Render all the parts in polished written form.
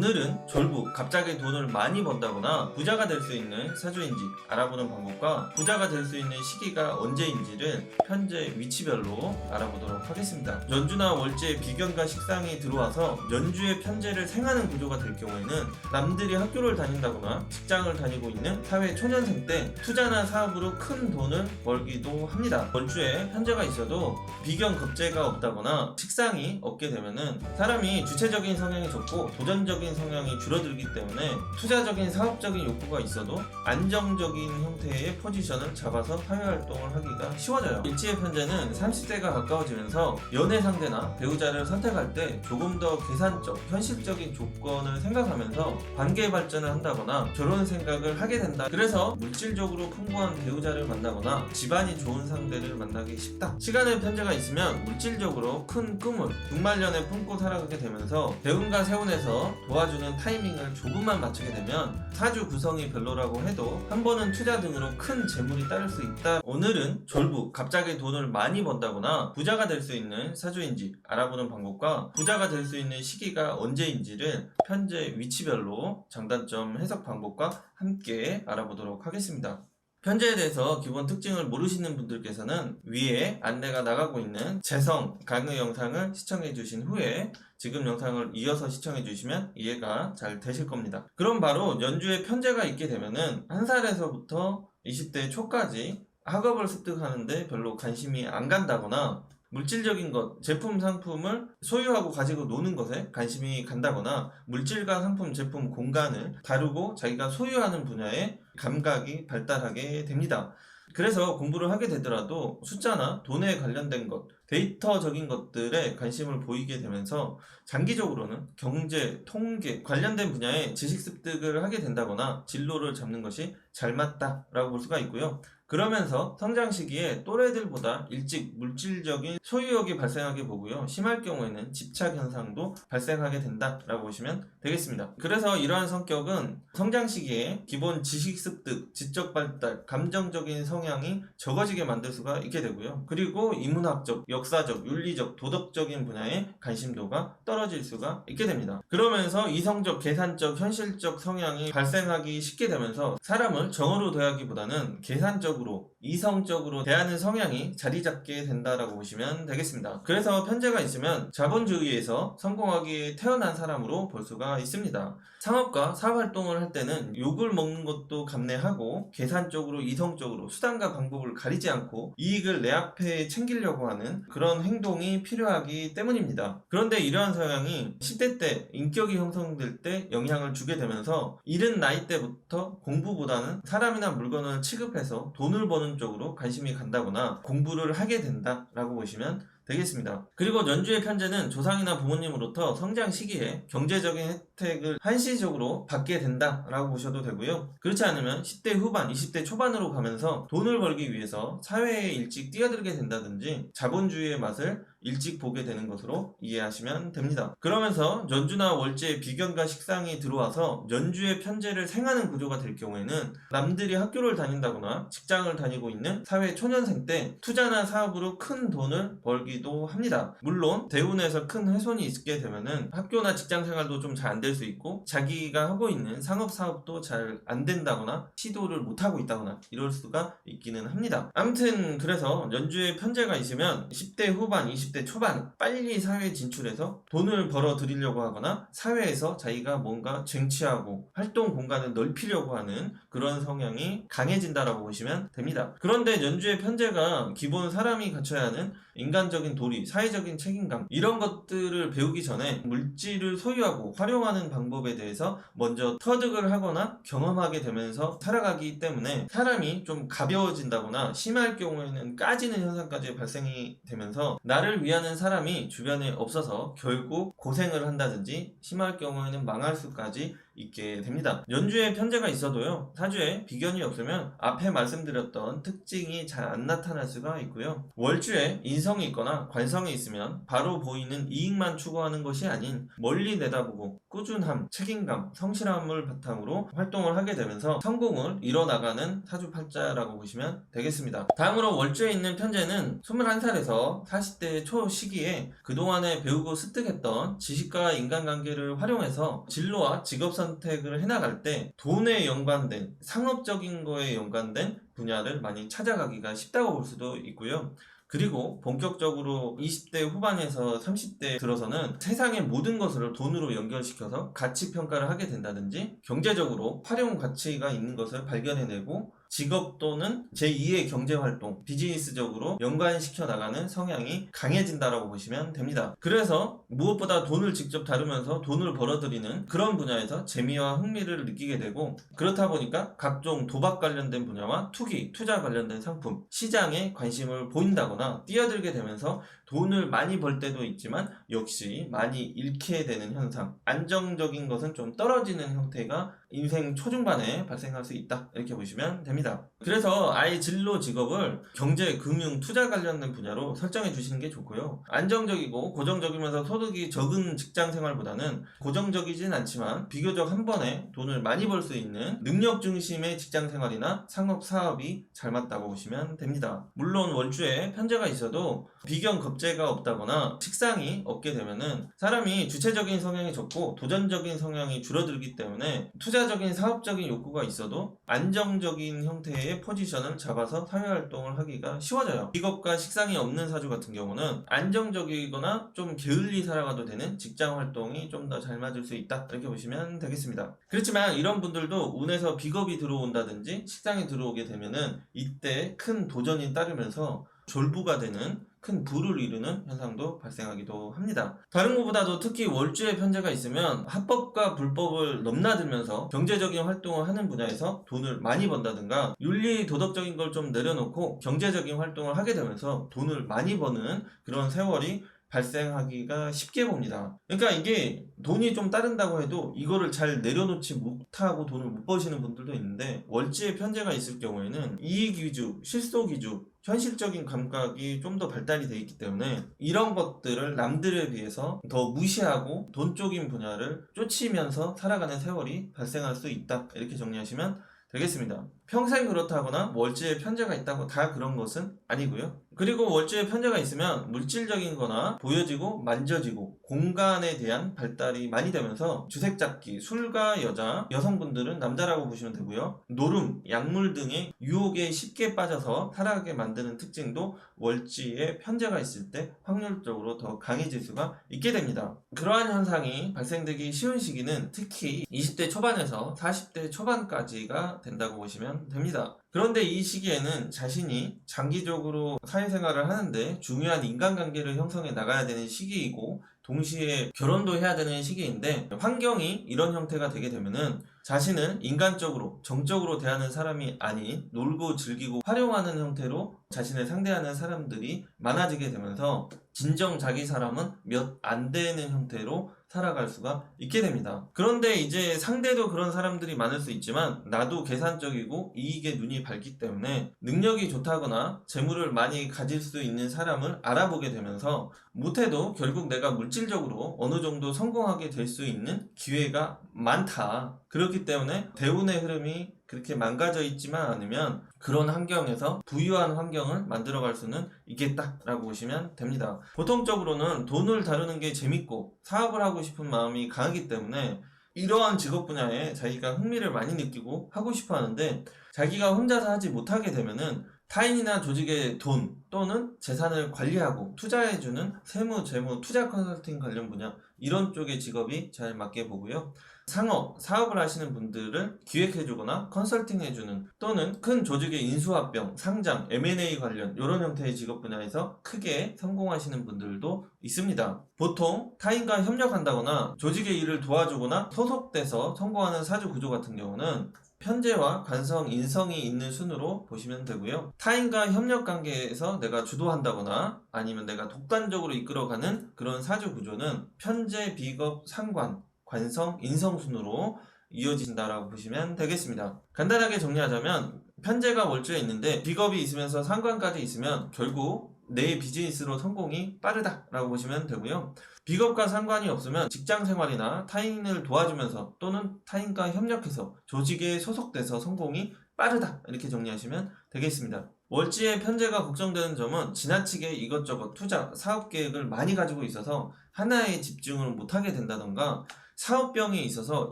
오늘은 졸부, 갑자기 돈을 많이 번다거나 부자가 될 수 있는 사주인지 알아보는 방법과 부자가 될 수 있는 시기가 언제인지를 현재 위치별로 알아보도록 하겠습니다. 연주나 월지의 비견과 식상이 들어와서 연주의 편제를 생하는 구조가 될 경우에는 남들이 학교를 다닌다거나 직장을 다니고 있는 사회 초년생 때 투자나 사업으로 큰 돈을 벌기도 합니다. 월주에 편제가 있어도 비견 겁재가 없다거나 식상이 없게 되면은 사람이 주체적인 성향이 적고 도전적인 성향이 줄어들기 때문에 투자적인 사업적인 욕구가 있어도 안정적인 형태의 포지션을 잡아서 사회활동을 하기가 쉬워져요. 일지의 편제는 30대가 가까워지면서 연애 상대나 배우자를 선택할 때 조금 더 계산적, 현실적인 조건을 생각하면서 관계 발전을 한다거나 결혼 생각을 하게 된다. 그래서 물질적으로 풍부한 배우자를 만나거나 집안이 좋은 상대를 만나기 쉽다. 시간의 편제가 있으면 물질적으로 큰 꿈을 중말년에 품고 살아가게 되면서 대운과 세운에서 도와주는 타이밍을 조금만 맞추게 되면 사주 구성이 별로라고 해도 한 번은 투자 등으로 큰 재물이 따를 수 있다. 오늘은 졸부, 갑자기 돈을 많이 번다거나 부자가 될 수 있는 사주인지 알아보는 방법과 부자가 될 수 있는 시기가 언제인지를 현재 위치별로 장단점 해석 방법과 함께 알아보도록 하겠습니다. 편제에 대해서 기본 특징을 모르시는 분들께서는 위에 안내가 나가고 있는 재성 강의 영상을 시청해 주신 후에 지금 영상을 이어서 시청해 주시면 이해가 잘 되실 겁니다. 그럼 바로 연주에 편제가 있게 되면은 한 살에서부터 20대 초까지 학업을 습득하는데 별로 관심이 안 간다거나 물질적인 것, 제품, 상품을 소유하고 가지고 노는 것에 관심이 간다거나 물질과 상품, 제품, 공간을 다루고 자기가 소유하는 분야에 감각이 발달하게 됩니다. 그래서 공부를 하게 되더라도 숫자나 돈에 관련된 것, 데이터적인 것들에 관심을 보이게 되면서 장기적으로는 경제, 통계 관련된 분야에 지식 습득을 하게 된다거나 진로를 잡는 것이 잘 맞다라고 볼 수가 있고요. 그러면서 성장 시기에 또래들보다 일찍 물질적인 소유욕이 발생하게 보고요. 심할 경우에는 집착 현상도 발생하게 된다라고 보시면 되겠습니다. 그래서 이러한 성격은 성장 시기에 기본 지식 습득, 지적 발달, 감정적인 성향이 적어지게 만들 수가 있게 되고요. 그리고 인문학적, 역사적, 윤리적, 도덕적인 분야에 관심도가 떨어질 수가 있게 됩니다. 그러면서 이성적, 계산적, 현실적 성향이 발생하기 쉽게 되면서 사람을 정으로 대하기보다는 계산적으로 이성적으로 대하는 성향이 자리 잡게 된다라고 보시면 되겠습니다. 그래서 편제가 있으면 자본주의에서 성공하기 태어난 사람으로 볼 수가 있습니다. 상업과 사업활동을 할 때는 욕을 먹는 것도 감내하고 계산적으로 이성적으로 수단과 방법을 가리지 않고 이익을 내 앞에 챙기려고 하는 그런 행동이 필요하기 때문입니다. 그런데 이러한 성향이 10대 때 인격이 형성될 때 영향을 주게 되면서 이른 나이 때부터 공부보다는 사람이나 물건을 취급해서 돈을 버는 쪽으로 관심이 간다거나 공부를 하게 된다라고 보시면 되겠습니다. 그리고 연주의 편제는 조상이나 부모님으로부터 성장 시기에 경제적인 혜택을 한시적으로 받게 된다라고 보셔도 되고요. 그렇지 않으면 10대 후반, 20대 초반으로 가면서 돈을 벌기 위해서 사회에 일찍 뛰어들게 된다든지 자본주의의 맛을 일찍 보게 되는 것으로 이해하시면 됩니다. 그러면서 연주나 월지의 비견과 식상이 들어와서 연주의 편제를 생하는 구조가 될 경우에는 남들이 학교를 다닌다거나 직장을 다니고 있는 사회 초년생 때 투자나 사업으로 큰 돈을 벌기도 합니다. 물론 대운에서 큰 훼손이 있게 되면은 학교나 직장 생활도 좀 잘 안 될 수 있고 자기가 하고 있는 상업 사업도 잘 안 된다거나 시도를 못 하고 있다거나 이럴 수가 있기는 합니다. 아무튼 그래서 연주의 편제가 있으면 10대 후반, 20대 초반 빨리 사회에 진출해서 돈을 벌어 들이려고 하거나 사회에서 자기가 뭔가 쟁취하고 활동 공간을 넓히려고 하는 그런 성향이 강해진다라고 보시면 됩니다. 그런데 연주의 편제가 기본 사람이 갖춰야 하는 인간적인 도리, 사회적인 책임감 이런 것들을 배우기 전에 물질을 소유하고 활용하는 방법에 대해서 먼저 터득을 하거나 경험하게 되면서 살아가기 때문에 사람이 좀 가벼워진다거나 심할 경우에는 까지는 현상까지 발생이 되면서 나를 위하는 사람이 주변에 없어서 결국 고생을 한다든지 심할 경우에는 망할 수까지 있게 됩니다. 연주에 편제가 있어도요, 사주에 비견이 없으면 앞에 말씀드렸던 특징이 잘 안 나타날 수가 있고요. 월주에 인성이 있거나 관성이 있으면 바로 보이는 이익만 추구하는 것이 아닌 멀리 내다보고 꾸준함, 책임감, 성실함을 바탕으로 활동을 하게 되면서 성공을 이뤄나가는 사주팔자라고 보시면 되겠습니다. 다음으로 월주에 있는 편제는 21살에서 40대 초 시기에 그동안에 배우고 습득했던 지식과 인간관계를 활용해서 진로와 직업 선택을 해나갈 때 돈에 연관된, 상업적인 거에 연관된 분야를 많이 찾아가기가 쉽다고 볼 수도 있고요. 그리고 본격적으로 20대 후반에서 30대 들어서는 세상의 모든 것을 돈으로 연결시켜서 가치 평가를 하게 된다든지 경제적으로 활용 가치가 있는 것을 발견해내고 직업 또는 제2의 경제활동, 비즈니스적으로 연관시켜 나가는 성향이 강해진다라고 보시면 됩니다. 그래서 무엇보다 돈을 직접 다루면서 돈을 벌어들이는 그런 분야에서 재미와 흥미를 느끼게 되고, 그렇다 보니까 각종 도박 관련된 분야와 투기, 투자 관련된 상품, 시장에 관심을 보인다거나 뛰어들게 되면서 돈을 많이 벌 때도 있지만 역시 많이 잃게 되는 현상, 안정적인 것은 좀 떨어지는 형태가 인생 초중반에 발생할 수 있다, 이렇게 보시면 됩니다. 그래서 아예 진로 직업을 경제, 금융, 투자 관련된 분야로 설정해 주시는 게 좋고요. 안정적이고 고정적이면서 소득이 적은 직장 생활보다는 고정적이진 않지만 비교적 한 번에 돈을 많이 벌 수 있는 능력 중심의 직장 생활이나 상업 사업이 잘 맞다고 보시면 됩니다. 물론 월주에 편제가 있어도 비경 겁재가 없다거나 식상이 없게 되면은 사람이 주체적인 성향이 적고 도전적인 성향이 줄어들기 때문에 투자적인 사업적인 욕구가 있어도 안정적인 형태의 포지션을 잡아서 사회활동을 하기가 쉬워져요. 직업과 식상이 없는 사주 같은 경우는 안정적이거나 좀 게을리 살아가도 되는 직장 활동이 좀 더 잘 맞을 수 있다, 이렇게 보시면 되겠습니다. 그렇지만 이런 분들도 운에서 비겁이 들어온다든지 식상이 들어오게 되면은 이때 큰 도전이 따르면서 졸부가 되는 큰 부를 이루는 현상도 발생하기도 합니다. 다른 것보다도 특히 월주에 편제가 있으면 합법과 불법을 넘나들면서 경제적인 활동을 하는 분야에서 돈을 많이 번다든가 윤리 도덕적인 걸 좀 내려놓고 경제적인 활동을 하게 되면서 돈을 많이 버는 그런 세월이 발생하기가 쉽게 봅니다. 그러니까 이게 돈이 좀 따른다고 해도 이거를 잘 내려놓지 못하고 돈을 못 버시는 분들도 있는데, 월지에 편제가 있을 경우에는 이익 위주, 실속 위주, 현실적인 감각이 좀 더 발달이 되어 있기 때문에 이런 것들을 남들에 비해서 더 무시하고 돈 쪽인 분야를 쫓으면서 살아가는 세월이 발생할 수 있다, 이렇게 정리하시면 되겠습니다. 평생 그렇다거나 월지에 편제가 있다고 다 그런 것은 아니고요. 그리고 월지에 편제가 있으면 물질적인 거나 보여지고 만져지고 공간에 대한 발달이 많이 되면서 주색잡기, 술과 여자, 여성분들은 남자라고 보시면 되고요. 노름, 약물 등의 유혹에 쉽게 빠져서 살아가게 만드는 특징도 월지에 편제가 있을 때 확률적으로 더 강해질 수가 있게 됩니다. 그러한 현상이 발생되기 쉬운 시기는 특히 20대 초반에서 40대 초반까지가 된다고 보시면 됩니다. 그런데 이 시기에는 자신이 장기적으로 사회생활을 하는데 중요한 인간관계를 형성해 나가야 되는 시기이고 동시에 결혼도 해야 되는 시기인데, 환경이 이런 형태가 되게 되면은 자신을 인간적으로 정적으로 대하는 사람이 아닌 놀고 즐기고 활용하는 형태로 자신을 상대하는 사람들이 많아지게 되면서 진정 자기 사람은 몇 안 되는 형태로 살아갈 수가 있게 됩니다. 그런데 이제 상대도 그런 사람들이 많을 수 있지만 나도 계산적이고 이익에 눈이 밝기 때문에 능력이 좋다거나 재물을 많이 가질 수 있는 사람을 알아보게 되면서 못해도 결국 내가 물질적으로 어느 정도 성공하게 될 수 있는 기회가 많다. 그렇기 때문에 대운의 흐름이 그렇게 망가져 있지만 않으면 그런 환경에서 부유한 환경을 만들어갈 수는 있겠다라고 보시면 됩니다. 보통적으로는 돈을 다루는 게 재밌고 사업을 하고 싶은 마음이 강하기 때문에 이러한 직업 분야에 자기가 흥미를 많이 느끼고 하고 싶어 하는데, 자기가 혼자서 하지 못하게 되면은 타인이나 조직의 돈 또는 재산을 관리하고 투자해주는 세무, 재무, 투자 컨설팅 관련 분야, 이런 쪽의 직업이 잘 맞게 보고요. 상업, 사업을 하시는 분들을 기획해주거나 컨설팅해주는 또는 큰 조직의 인수합병, 상장, M&A 관련 이런 형태의 직업 분야에서 크게 성공하시는 분들도 있습니다. 보통 타인과 협력한다거나 조직의 일을 도와주거나 소속돼서 성공하는 사주 구조 같은 경우는 편제와 관성, 인성이 있는 순으로 보시면 되고요. 타인과 협력 관계에서 내가 주도한다거나 아니면 내가 독단적으로 이끌어가는 그런 사주 구조는 편제, 비겁, 상관, 관성, 인성 순으로 이어진다라고 보시면 되겠습니다. 간단하게 정리하자면 편제가 월주에 있는데 비겁이 있으면서 상관까지 있으면 결국 내 비즈니스로 성공이 빠르다라고 보시면 되고요. 직업과 상관이 없으면 직장 생활이나 타인을 도와주면서 또는 타인과 협력해서 조직에 소속돼서 성공이 빠르다 이렇게 정리하시면 되겠습니다. 월지의 편제가 걱정되는 점은 지나치게 이것저것 투자, 사업 계획을 많이 가지고 있어서 하나에 집중을 못하게 된다던가 사업병에 있어서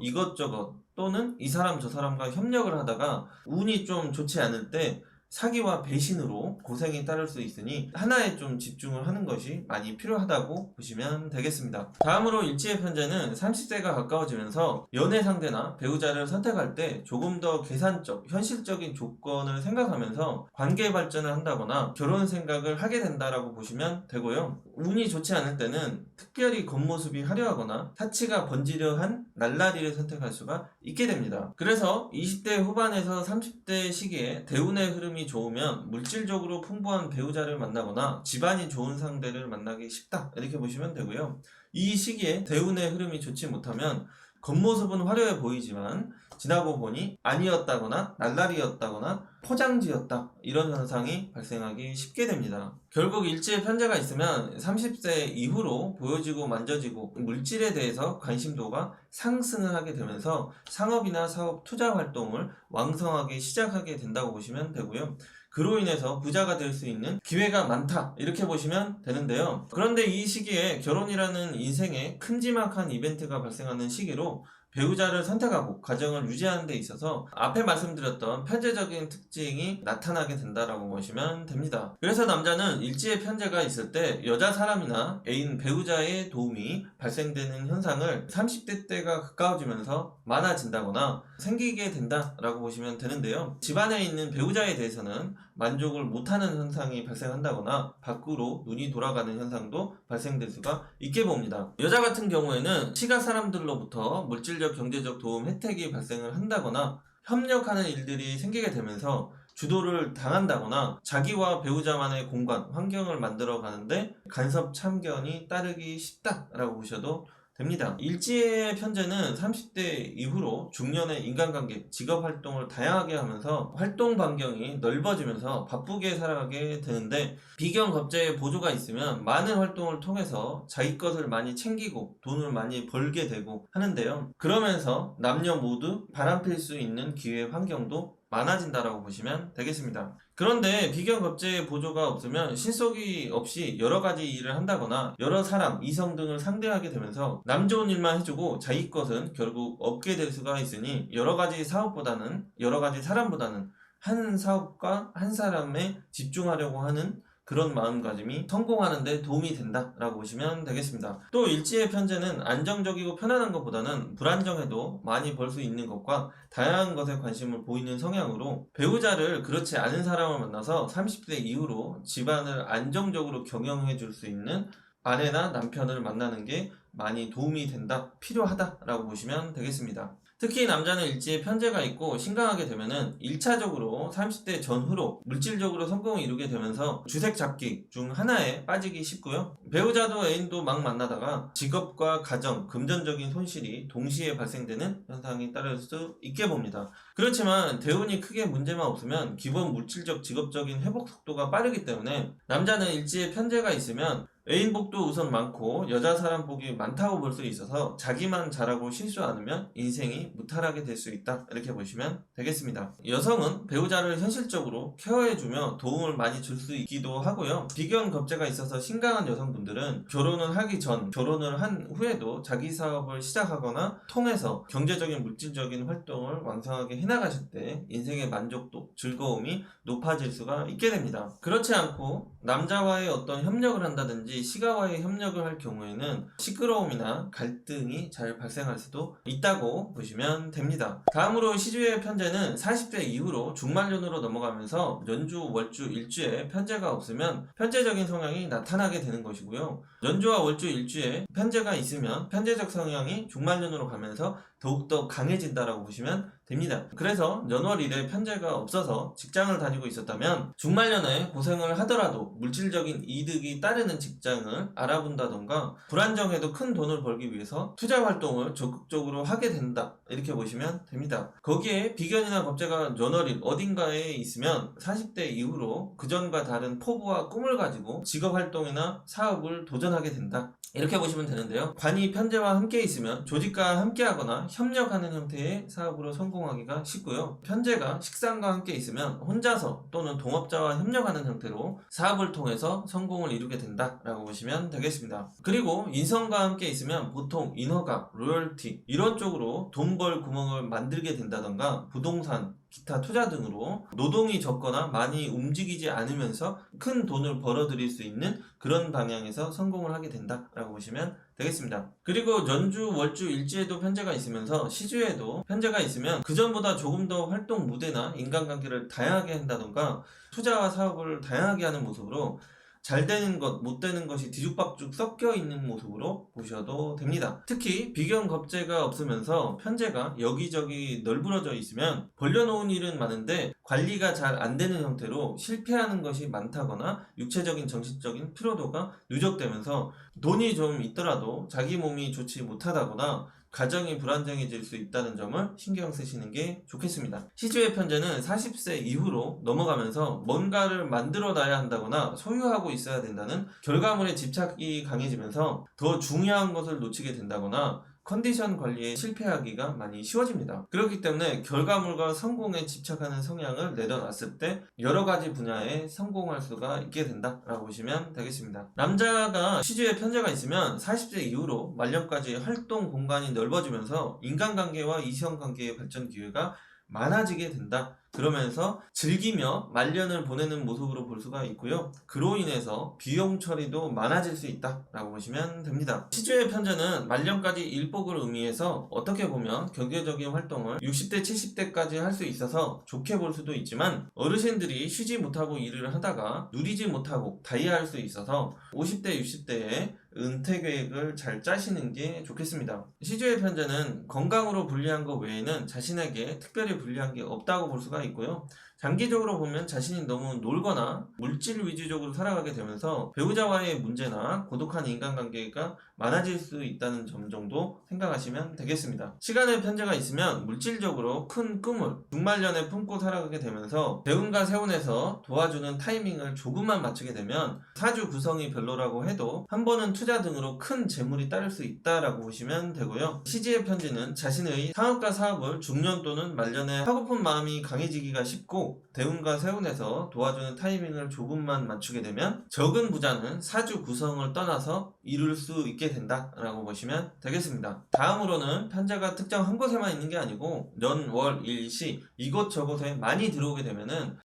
이것저것 또는 이 사람 저 사람과 협력을 하다가 운이 좀 좋지 않을 때 사기와 배신으로 고생이 따를 수 있으니 하나에 좀 집중을 하는 것이 많이 필요하다고 보시면 되겠습니다. 다음으로 일지의 편제는 30세가 가까워지면서 연애 상대나 배우자를 선택할 때 조금 더 계산적, 현실적인 조건을 생각하면서 관계 발전을 한다거나 결혼 생각을 하게 된다라고 보시면 되고요. 운이 좋지 않을 때는 특별히 겉모습이 화려하거나 사치가 번지르한 날라리를 선택할 수가 있게 됩니다. 그래서 20대 후반에서 30대 시기에 대운의 흐름이 좋으면 물질적으로 풍부한 배우자를 만나거나 집안이 좋은 상대를 만나기 쉽다 이렇게 보시면 되고요. 이 시기에 대운의 흐름이 좋지 못하면 겉모습은 화려해 보이지만 지나고 보니 아니었다거나 날라리였다거나 포장지였다 이런 현상이 발생하기 쉽게 됩니다. 결국 일지의 편제가 있으면 30세 이후로 보여지고 만져지고 물질에 대해서 관심도가 상승을 하게 되면서 상업이나 사업 투자 활동을 왕성하게 시작하게 된다고 보시면 되고요. 그로 인해서 부자가 될 수 있는 기회가 많다 이렇게 보시면 되는데요. 그런데 이 시기에 결혼이라는 인생의 큼지막한 이벤트가 발생하는 시기로 배우자를 선택하고 가정을 유지하는 데 있어서 앞에 말씀드렸던 편제적인 특징이 나타나게 된다라고 보시면 됩니다. 그래서 남자는 일지의 편제가 있을 때 여자 사람이나 애인 배우자의 도움이 발생되는 현상을 30대 때가 가까워지면서 많아진다거나 생기게 된다라고 보시면 되는데요. 집안에 있는 배우자에 대해서는 만족을 못하는 현상이 발생한다거나 밖으로 눈이 돌아가는 현상도 발생될 수가 있게 봅니다. 여자 같은 경우에는 시가 사람들로부터 물질적 경제적 도움 혜택이 발생을 한다거나 협력하는 일들이 생기게 되면서 주도를 당한다거나 자기와 배우자만의 공간, 환경을 만들어 가는데 간섭 참견이 따르기 쉽다라고 보셔도 됩니다. 일지의 편제는 30대 이후로 중년의 인간관계, 직업활동을 다양하게 하면서 활동 반경이 넓어지면서 바쁘게 살아가게 되는데 비견겁제의 보조가 있으면 많은 활동을 통해서 자기 것을 많이 챙기고 돈을 많이 벌게 되고 하는데요. 그러면서 남녀 모두 바람필 수 있는 기회 환경도 많아진다라고 보시면 되겠습니다. 그런데 비견겁제의 보조가 없으면 신속이 없이 여러가지 일을 한다거나 여러 사람, 이성 등을 상대하게 되면서 남 좋은 일만 해주고 자기 것은 결국 없게 될 수가 있으니 여러가지 사업보다는 여러가지 사람보다는 한 사업과 한 사람에 집중하려고 하는 그런 마음가짐이 성공하는 데 도움이 된다라고 보시면 되겠습니다. 또 일지의 편제는 안정적이고 편안한 것보다는 불안정해도 많이 벌 수 있는 것과 다양한 것에 관심을 보이는 성향으로 배우자를 그렇지 않은 사람을 만나서 30대 이후로 집안을 안정적으로 경영해 줄 수 있는 아내나 남편을 만나는 게 많이 도움이 된다, 필요하다라고 보시면 되겠습니다. 특히 남자는 일지에 편제가 있고 신강하게 되면은 1차적으로 30대 전후로 물질적으로 성공을 이루게 되면서 주색 잡기 중 하나에 빠지기 쉽고요. 배우자도 애인도 막 만나다가 직업과 가정, 금전적인 손실이 동시에 발생되는 현상이 따를 수 있게 봅니다. 그렇지만 대운이 크게 문제만 없으면 기본 물질적 직업적인 회복 속도가 빠르기 때문에 남자는 일지에 편제가 있으면 애인 복도 우선 많고 여자 사람 복이 많다고 볼 수 있어서 자기만 잘하고 실수 않으면 인생이 무탈하게 될 수 있다 이렇게 보시면 되겠습니다. 여성은 배우자를 현실적으로 케어해주며 도움을 많이 줄 수 있기도 하고요. 비견겁제가 있어서 신강한 여성분들은 결혼을 하기 전, 결혼을 한 후에도 자기 사업을 시작하거나 통해서 경제적인 물질적인 활동을 왕성하게 해나가실 때 인생의 만족도, 즐거움이 높아질 수가 있게 됩니다. 그렇지 않고 남자와의 어떤 협력을 한다든지 시가와의 협력을 할 경우에는 시끄러움이나 갈등이 잘 발생할 수도 있다고 보시면 됩니다. 다음으로 시주의 편제는 40대 이후로 중말년으로 넘어가면서 연주, 월주, 일주에 편제가 없으면 편제적인 성향이 나타나게 되는 것이고요. 연주와 월주, 일주에 편제가 있으면 편제적 성향이 중말년으로 가면서 더욱더 강해진다라고 보시면 됩니다. 그래서 연월 1에 편제가 없어서 직장을 다니고 있었다면 중말년에 고생을 하더라도 물질적인 이득이 따르는 직장을 알아본다던가 불안정해도 큰 돈을 벌기 위해서 투자 활동을 적극적으로 하게 된다, 이렇게 보시면 됩니다. 거기에 비견이나 겁재가 저널일 어딘가에 있으면 40대 이후로 그전과 다른 포부와 꿈을 가지고 직업 활동이나 사업을 도전하게 된다, 이렇게 보시면 되는데요. 관이 편제와 함께 있으면 조직과 함께하거나 협력하는 형태의 사업으로 성공하기가 쉽고요. 편제가 식상과 함께 있으면 혼자서 또는 동업자와 협력하는 형태로 사업을 통해서 성공을 이루게 된다라고 보시면 되겠습니다. 그리고 인성과 함께 있으면 보통 인허가, 로열티 이런 쪽으로 돈 벌 구멍을 만들게 된다던가 부동산, 기타 투자 등으로 노동이 적거나 많이 움직이지 않으면서 큰 돈을 벌어들일 수 있는 그런 방향에서 성공을 하게 된다라고 보시면 되겠습니다. 그리고 연주, 월주, 일지에도 편제가 있으면서 시주에도 편제가 있으면 그전보다 조금 더 활동 무대나 인간관계를 다양하게 한다던가 투자와 사업을 다양하게 하는 모습으로 잘 되는 것, 못 되는 것이 뒤죽박죽 섞여 있는 모습으로 보셔도 됩니다. 특히 비견 겁재가 없으면서 편제가 여기저기 널브러져 있으면 벌려놓은 일은 많은데 관리가 잘 안 되는 형태로 실패하는 것이 많다거나 육체적인 정신적인 피로도가 누적되면서 돈이 좀 있더라도 자기 몸이 좋지 못하다거나 가정이 불안정해질 수 있다는 점을 신경 쓰시는 게 좋겠습니다. 시주의 편제는 40세 이후로 넘어가면서 뭔가를 만들어 놔야 한다거나 소유하고 있어야 된다는 결과물에 집착이 강해지면서 더 중요한 것을 놓치게 된다거나 컨디션 관리에 실패하기가 많이 쉬워집니다. 그렇기 때문에 결과물과 성공에 집착하는 성향을 내려놨을 때 여러 가지 분야에 성공할 수가 있게 된다라고 보시면 되겠습니다. 남자가 시주에 편제가 있으면 40세 이후로 말년까지 활동 공간이 넓어지면서 인간관계와 이성관계의 발전 기회가 많아지게 된다. 그러면서 즐기며 말년을 보내는 모습으로 볼 수가 있고요. 그로 인해서 비용 처리도 많아질 수 있다라고 보시면 됩니다. 시주의 편제는 말년까지 일복을 의미해서 어떻게 보면 경제적인 활동을 60대, 70대까지 할 수 있어서 좋게 볼 수도 있지만 어르신들이 쉬지 못하고 일을 하다가 누리지 못하고 다이할 수 있어서 50대, 60대에 은퇴 계획을 잘 짜시는 게 좋겠습니다. 시주의 편제는 건강으로 불리한 것 외에는 자신에게 특별히 불리한 게 없다고 볼 수가 있고요. 장기적으로 보면 자신이 너무 놀거나 물질 위주적으로 살아가게 되면서 배우자와의 문제나 고독한 인간관계가 많아질 수 있다는 점 정도 생각하시면 되겠습니다. 시간의 편제가 있으면 물질적으로 큰 꿈을 중말년에 품고 살아가게 되면서 대운과 세운에서 도와주는 타이밍을 조금만 맞추게 되면 사주 구성이 별로라고 해도 한 번은 투자 등으로 큰 재물이 따를 수 있다라고 보시면 되고요. 시지의 편지는 자신의 상업과 사업을 중년 또는 말년에 하고픈 마음이 강해지기가 쉽고 대운과 세운에서 도와주는 타이밍을 조금만 맞추게 되면 적은 부자는 사주 구성을 떠나서 이룰 수 있게 된다라고 보시면 되겠습니다. 다음으로는 편제가 특정 한 곳에만 있는 게 아니고 년, 월, 일, 시 이곳저곳에 많이 들어오게 되면은